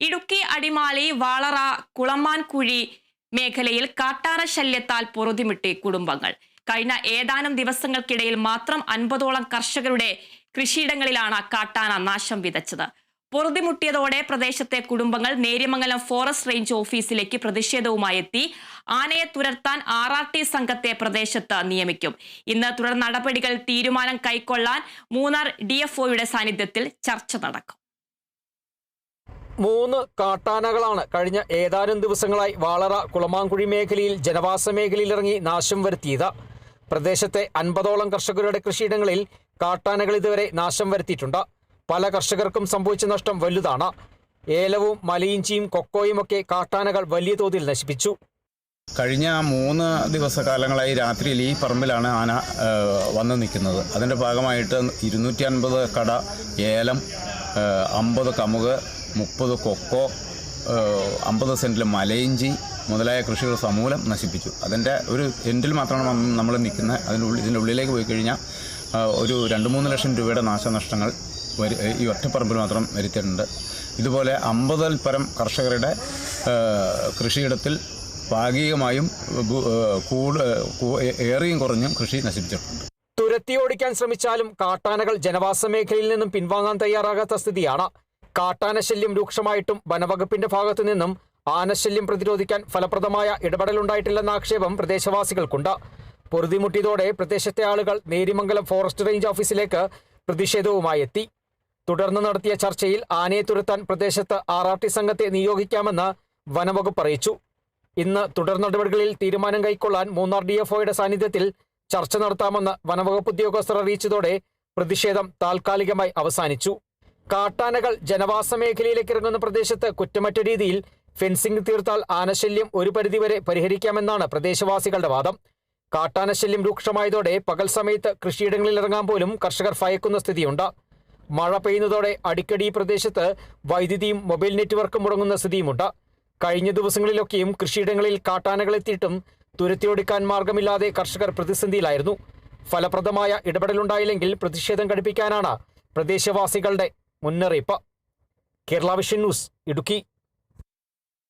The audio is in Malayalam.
ഇടുക്കി അടിമാലി വാളറ കുളമാൻകുഴി മേഖലയിൽ കാട്ടാന ശല്യത്താൽ പൊറുതിമുട്ടി കുടുംബങ്ങൾ. കഴിഞ്ഞ ഏതാനും ദിവസങ്ങൾക്കിടയിൽ മാത്രം 50ഓളം കർഷകരുടെ കൃഷിയിടങ്ങളിലാണ് കാട്ടാന നാശം വിതച്ചത്. പൊറുതിമുട്ടിയതോടെ പ്രദേശത്തെ കുടുംബങ്ങൾ നേര്യമംഗലം ഫോറസ്റ്റ് റേഞ്ച് ഓഫീസിലേക്ക് പ്രതിഷേധവുമായി എത്തി. ആനയെ തുരത്താൻ RRT സംഘത്തെ പ്രദേശത്ത് നിയമിക്കും. ഇന്ന് തുടർ നടപടികൾ തീരുമാനം കൈക്കൊള്ളാൻ മൂന്നാർ DFOയുടെ സാന്നിധ്യത്തിൽ ചർച്ച നടക്കും. 3 കാട്ടാനകളാണ് കഴിഞ്ഞ ഏതാനും ദിവസങ്ങളായി വാളറ കുളമാൻകുഴി മേഖലയിൽ ജനവാസ മേഖലയിലിറങ്ങി നാശം വരുത്തിയത്. പ്രദേശത്തെ 50ഓളം കർഷകരുടെ കൃഷിയിടങ്ങളിൽ കാട്ടാനകൾ ഇതുവരെ നാശം വരുത്തിയിട്ടുണ്ട്. പല കർഷകർക്കും സംഭവിച്ച നഷ്ടം വലുതാണ്. ഏലവും മലയിഞ്ചിയും കൊക്കോയും ഒക്കെ കാട്ടാനകൾ വലിയ തോതിൽ നശിപ്പിച്ചു. കഴിഞ്ഞ 3 ദിവസക്കാലങ്ങളായി രാത്രിയിൽ ഈ പറമ്പിലാണ് ആന വന്നു നിൽക്കുന്നത്. അതിൻ്റെ ഭാഗമായിട്ട് 250 കട ഏലം, 50 കമുക്, 30 കൊക്കോ, 50 സെൻറ്റിൽ മലയിഞ്ചി മുതലായ കൃഷികൾ സമൂലം നശിപ്പിച്ചു. അതിൻ്റെ ഒരു എൻഡിൽ മാത്രമാണ് നമ്മൾ നിൽക്കുന്നത്. ഇതിൻ്റെ ഉള്ളിലേക്ക് പോയി കഴിഞ്ഞാൽ ഒരു 2-3 ലക്ഷം രൂപയുടെ നാശനഷ്ടങ്ങൾ ഈ ഒറ്റപ്പറമ്പിൽ മാത്രം വരുത്തിയിട്ടുണ്ട്. ഇതുപോലെ 50-ൽ പരം കർഷകരുടെ കൃഷിയിടത്തിൽ ഭാഗികമായും ഏറിയും കുറഞ്ഞും കൃഷി നശിപ്പിച്ചിട്ടുണ്ട്. തുരത്തി ഓടിക്കാൻ ശ്രമിച്ചാലും കാട്ടാനകൾ ജനവാസ മേഖലയിൽ നിന്നും പിൻവാങ്ങാൻ തയ്യാറാകാത്ത സ്ഥിതിയാണ്. കാട്ടാനശല്യം രൂക്ഷമായിട്ടും വനവകുപ്പിന്റെ ഭാഗത്തു നിന്നും ആനശല്യം പ്രതിരോധിക്കാൻ ഫലപ്രദമായ ഇടപെടലുണ്ടായിട്ടില്ലെന്ന ആക്ഷേപം പ്രദേശവാസികൾക്കുണ്ട്. പൊറുതിമുട്ടിയതോടെ പ്രദേശത്തെ ആളുകൾ നേര്യമംഗലം ഫോറസ്റ്റ് റേഞ്ച് ഓഫീസിലേക്ക് പ്രതിഷേധവുമായി എത്തി. തുടർന്ന് നടത്തിയ ചർച്ചയിൽ ആനയെ തുരത്താൻ പ്രദേശത്ത് RRT സംഘത്തെ നിയോഗിക്കാമെന്ന് വനവകുപ്പ് അറിയിച്ചു. ഇന്ന് തുടർ നടപടികളിൽ തീരുമാനം കൈക്കൊള്ളാൻ മൂന്നാർ DFOയുടെ സാന്നിധ്യത്തിൽ ചർച്ച നടത്താമെന്ന് വനവകുപ്പ് ഉദ്യോഗസ്ഥർ അറിയിച്ചതോടെ പ്രതിഷേധം താൽക്കാലികമായി അവസാനിച്ചു. കാട്ടാനകൾ ജനവാസ മേഖലയിലേക്ക് ഇറങ്ങുന്ന പ്രദേശത്ത് കുറ്റമറ്റ രീതിയിൽ ഫെൻസിംഗ് തീർത്താൽ ആനശല്യം ഒരു പരിധിവരെ പരിഹരിക്കാമെന്നാണ് പ്രദേശവാസികളുടെ വാദം. കാട്ടാനശല്യം രൂക്ഷമായതോടെ പകൽ സമയത്ത് കൃഷിയിടങ്ങളിൽ ഇറങ്ങാൻ പോലും കർഷകർ ഭയക്കുന്ന സ്ഥിതിയുണ്ട്. മഴ പെയ്യുന്നതോടെ അടിക്കടി ഈ പ്രദേശത്ത് വൈദ്യുതിയും മൊബൈൽ നെറ്റ്വർക്കും മുടങ്ങുന്ന സ്ഥിതിയുമുണ്ട്. കഴിഞ്ഞ ദിവസങ്ങളിലൊക്കെയും കൃഷിയിടങ്ങളിൽ കാട്ടാനകൾ എത്തിയിട്ടും തുരത്തിയൊടുക്കാൻ മാർഗമില്ലാതെ കർഷകർ പ്രതിസന്ധിയിലായിരുന്നു. ഫലപ്രദമായ ഇടപെടലുണ്ടായില്ലെങ്കിൽ പ്രതിഷേധം ഘടിപ്പിക്കാനാണ് പ്രദേശവാസികളുടെ മുന്നറിയിപ്പ്. Kerala vision news, Idukki.